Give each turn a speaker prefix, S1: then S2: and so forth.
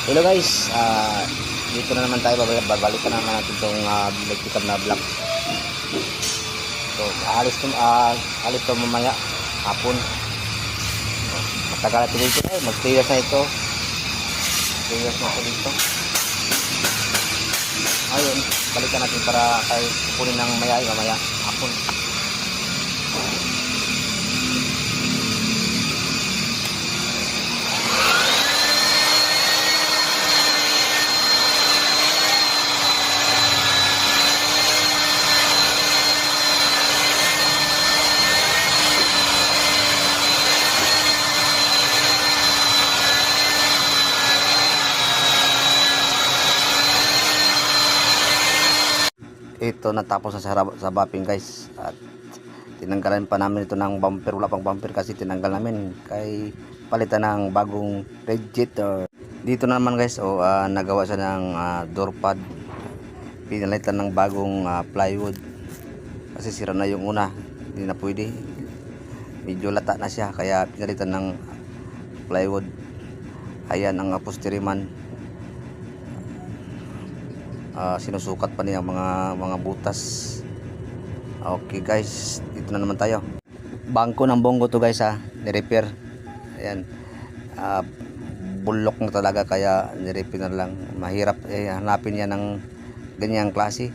S1: Hello guys, dito na naman tayo, babalikan na naman natin itong black pickup na black. So, alis to mamaya, hapon. Matagal ito dito, mag 3 years na ito. 3 years na ito dito. Ayun, balikan natin para tayo kukunin ng mamaya, hapon. Ito natapos na sa bapping guys, at tinanggalan pa namin ito ng bumper. Wala pang bumper kasi tinanggal namin kay palitan ng bagong radiator. Dito na naman guys, nagawa siya ng door pad, pinalitan ng bagong plywood kasi sira na yung una, hindi na pwede, medyo lata na siya kaya pinalitan ng plywood. Ayan ang upholstery man, sinusukat pa niya mga butas. Okay guys, dito na naman tayo. Bangko ng Bongo to guys, ni-repair. Ayan, bulok na talaga kaya ni-repair na lang. Mahirap hanapin yan ng ganyang klase.